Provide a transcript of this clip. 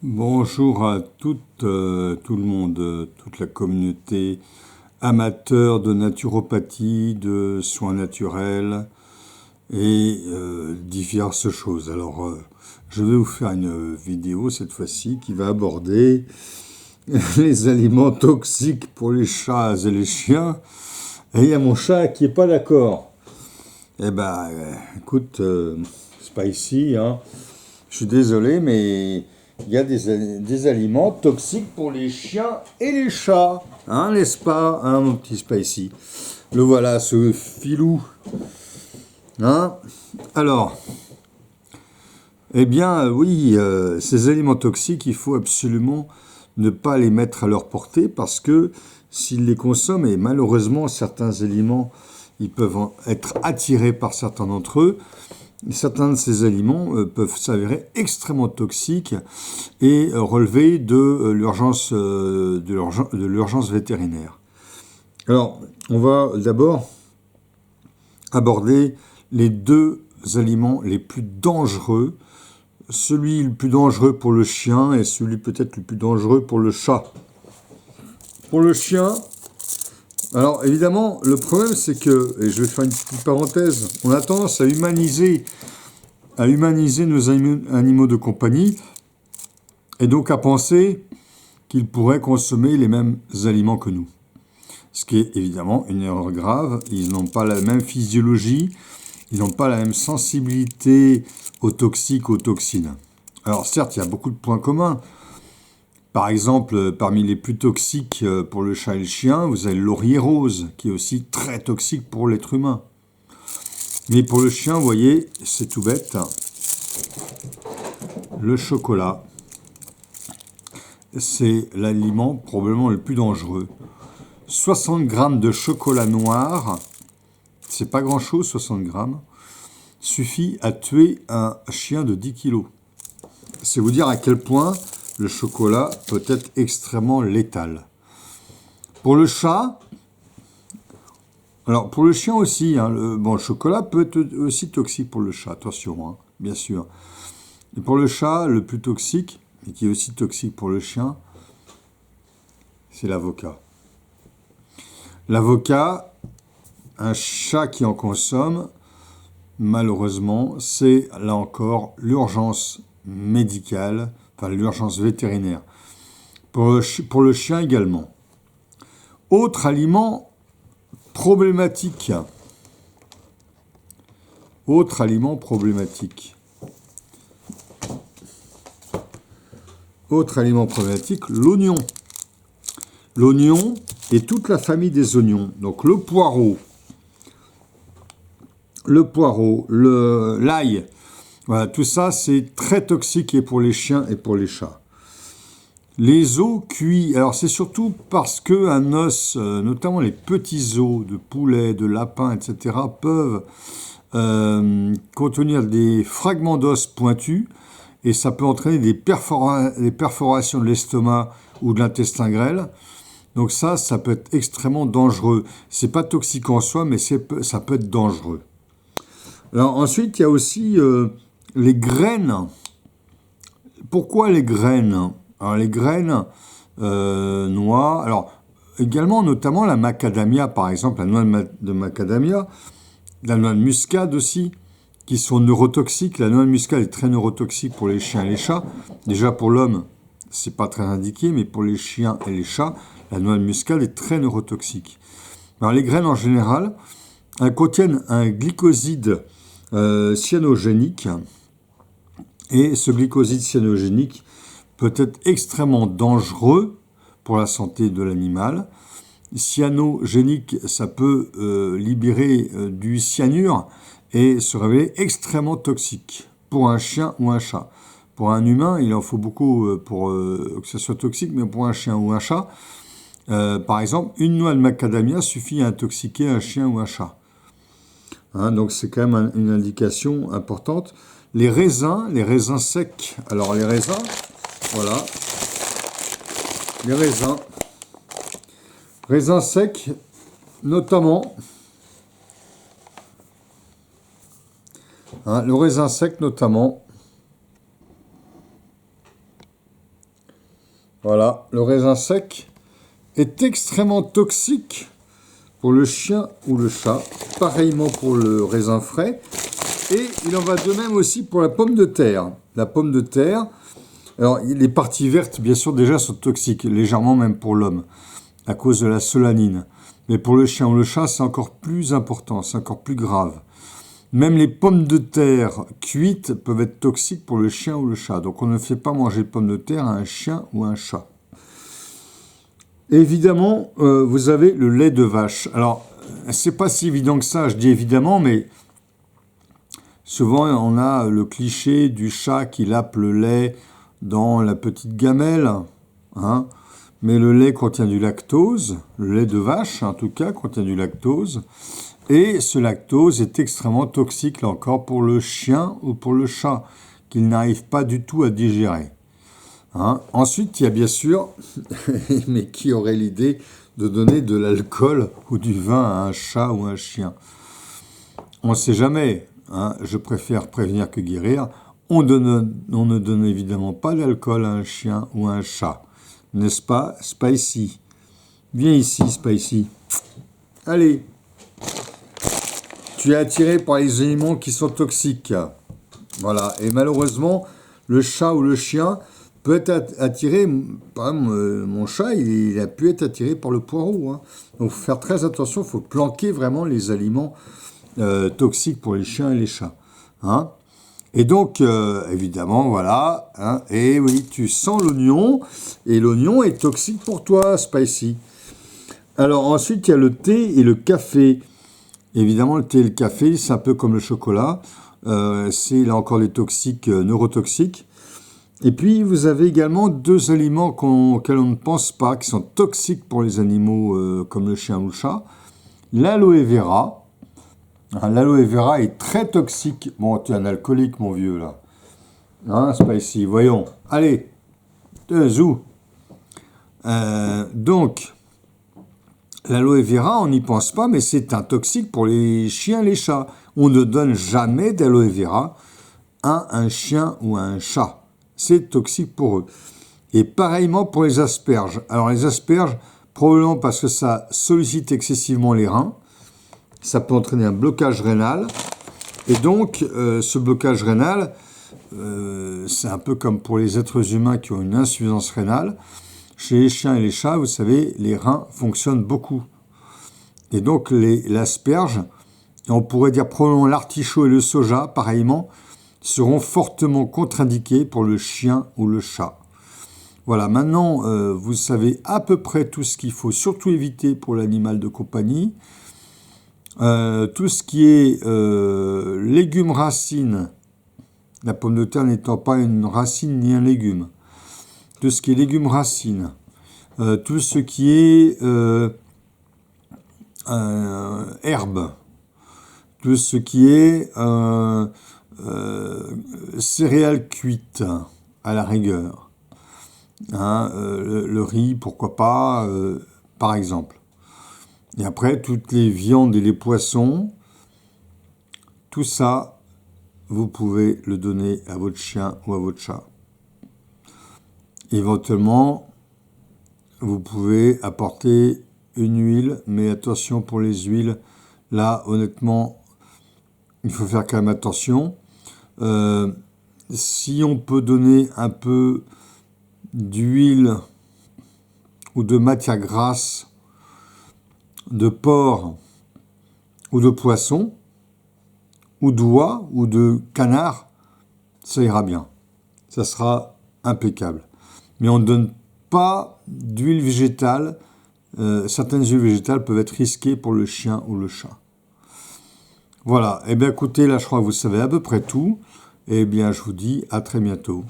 Bonjour à toutes, tout le monde, toute la communauté amateur de naturopathie, de soins naturels et diverses choses. Alors, je vais vous faire une vidéo cette fois-ci qui va aborder les aliments toxiques pour les chats et les chiens. Et il y a mon chat qui est pas d'accord. Eh ben, écoute, Spicy, hein, je suis désolé, mais il y a des aliments toxiques pour les chiens et les chats. Hein, n'est-ce pas, hein, mon petit Spicy? Le voilà, ce filou. Hein? Alors, eh bien, oui, ces aliments toxiques, il faut absolument ne pas les mettre à leur portée parce que s'ils les consomment, et malheureusement, certains aliments, ils peuvent être attirés par certains d'entre eux, certains de ces aliments peuvent s'avérer extrêmement toxiques et relever de l'urgence vétérinaire. Alors, on va d'abord aborder les deux aliments les plus dangereux, celui le plus dangereux pour le chien et celui peut-être le plus dangereux pour le chat. Pour le chien, alors évidemment, le problème c'est que, et je vais faire une petite parenthèse, on a tendance à humaniser nos animaux de compagnie et donc à penser qu'ils pourraient consommer les mêmes aliments que nous. Ce qui est évidemment une erreur grave. Ils n'ont pas la même physiologie, ils n'ont pas la même sensibilité aux toxiques, aux toxines. Alors certes, il y a beaucoup de points communs. Par exemple, parmi les plus toxiques pour le chat et le chien, vous avez le laurier rose, qui est aussi très toxique pour l'être humain. Mais pour le chien, vous voyez, c'est tout bête. Le chocolat, c'est l'aliment probablement le plus dangereux. 60 grammes de chocolat noir, c'est pas grand chose, 60 grammes, suffit à tuer un chien de 10 kilos. C'est vous dire à quel point le chocolat peut être extrêmement létal. Pour le chat, alors pour le chien aussi, hein, le chocolat peut être aussi toxique pour le chat, attention, hein, bien sûr. Et pour le chat, le plus toxique, et qui est aussi toxique pour le chien, c'est l'avocat. L'avocat, un chat qui en consomme, malheureusement, c'est là encore l'urgence médicale, enfin l'urgence vétérinaire. Pour le chien également. Autre aliment problématique. Autre aliment problématique. Autre aliment problématique, l'oignon. L'oignon et toute la famille des oignons. Donc le poireau, l'ail, voilà, tout ça c'est très toxique et pour les chiens et pour les chats. Les os cuits, alors c'est surtout parce qu'un os, notamment les petits os de poulet, de lapin, etc., peuvent contenir des fragments d'os pointus et ça peut entraîner des perforations de l'estomac ou de l'intestin grêle. Donc ça peut être extrêmement dangereux. C'est pas toxique en soi, mais ça peut être dangereux. Alors ensuite, il y a aussi les graines. Pourquoi les graines? Alors les graines noix, alors également notamment la macadamia par exemple, la noix de macadamia, la noix de muscade aussi, qui sont neurotoxiques. La noix de muscade est très neurotoxique pour les chiens et les chats. Déjà pour l'homme, c'est pas très indiqué, mais pour les chiens et les chats, la noix de muscade est très neurotoxique. Alors les graines en général, elles contiennent un glycoside cyanogénique, et ce glycoside cyanogénique peut être extrêmement dangereux pour la santé de l'animal. Cyanogénique, ça peut libérer du cyanure et se révéler extrêmement toxique pour un chien ou un chat. Pour un humain, il en faut beaucoup pour que ça soit toxique, mais pour un chien ou un chat, par exemple, une noix de macadamia suffit à intoxiquer un chien ou un chat. Hein, donc c'est quand même une indication importante. Les raisins secs. Alors les raisins, voilà. Les raisins secs, notamment. Hein, le raisin sec notamment. Voilà, le raisin sec est extrêmement toxique pour le chien ou le chat. Pareillement pour le raisin frais. Et il en va de même aussi pour la pomme de terre. La pomme de terre, alors les parties vertes, bien sûr, déjà sont toxiques, légèrement même pour l'homme, à cause de la solanine. Mais pour le chien ou le chat, c'est encore plus important, c'est encore plus grave. Même les pommes de terre cuites peuvent être toxiques pour le chien ou le chat. Donc on ne fait pas manger de pommes de terre à un chien ou un chat. Évidemment, vous avez le lait de vache. Alors, c'est pas si évident que ça, je dis évidemment, mais souvent on a le cliché du chat qui lappe le lait dans la petite gamelle, hein. Mais le lait contient du lactose, le lait de vache en tout cas contient du lactose, et ce lactose est extrêmement toxique là encore pour le chien ou pour le chat, qu'il n'arrive pas du tout à digérer. Hein. Ensuite, il y a bien sûr, mais qui aurait l'idée de donner de l'alcool ou du vin à un chat ou un chien? On ne sait jamais, hein. Je préfère prévenir que guérir. On ne donne évidemment pas d'alcool à un chien ou à un chat. N'est-ce pas, Spicy? Viens ici, Spicy. Allez. Tu es attiré par les aliments qui sont toxiques. Voilà. Et malheureusement, le chat ou le chien peut être attiré. Par exemple, mon chat, il a pu être attiré par le poireau. Hein. Donc, il faut faire très attention. Il faut planquer vraiment les aliments toxiques pour les chiens et les chats. Hein. Et donc, évidemment, voilà. Hein, et oui, tu sens l'oignon. Et l'oignon est toxique pour toi, Spicy. Alors, ensuite, il y a le thé et le café. Évidemment, le thé et le café, c'est un peu comme le chocolat. C'est là encore des toxiques neurotoxiques. Et puis, vous avez également deux aliments auxquels on ne pense pas, qui sont toxiques pour les animaux comme le chien ou le chat. L'aloe vera. L'aloe vera est très toxique. Bon, tu es un alcoolique, mon vieux, là. Hein, Spicy, voyons. Allez, zou. Donc, l'aloe vera, on n'y pense pas, mais c'est un toxique pour les chiens et les chats. On ne donne jamais d'aloe vera à un chien ou à un chat. C'est toxique pour eux. Et pareillement pour les asperges. Alors les asperges, probablement parce que ça sollicite excessivement les reins, ça peut entraîner un blocage rénal. Et donc, ce blocage rénal, c'est un peu comme pour les êtres humains qui ont une insuffisance rénale. Chez les chiens et les chats, vous savez, les reins fonctionnent beaucoup. Et donc, l'asperge, et on pourrait dire probablement l'artichaut et le soja, pareillement, seront fortement contre-indiqués pour le chien ou le chat. Voilà, maintenant, vous savez à peu près tout ce qu'il faut surtout éviter pour l'animal de compagnie. Tout ce qui est légumes racines, la pomme de terre n'étant pas une racine ni un légume. Tout ce qui est légumes racines, tout ce qui est herbe, tout ce qui est céréales cuites à la rigueur, hein, le riz, pourquoi pas, par exemple. Et après, toutes les viandes et les poissons, tout ça, vous pouvez le donner à votre chien ou à votre chat. Éventuellement, vous pouvez apporter une huile, mais attention pour les huiles. Là, honnêtement, il faut faire quand même attention. Si on peut donner un peu d'huile ou de matière grasse de porc ou de poisson, ou d'oie ou de canard, ça ira bien. Ça sera impeccable. Mais on ne donne pas d'huile végétale. Certaines huiles végétales peuvent être risquées pour le chien ou le chat. Voilà. Eh bien, écoutez, là, je crois que vous savez à peu près tout. Eh bien, je vous dis à très bientôt.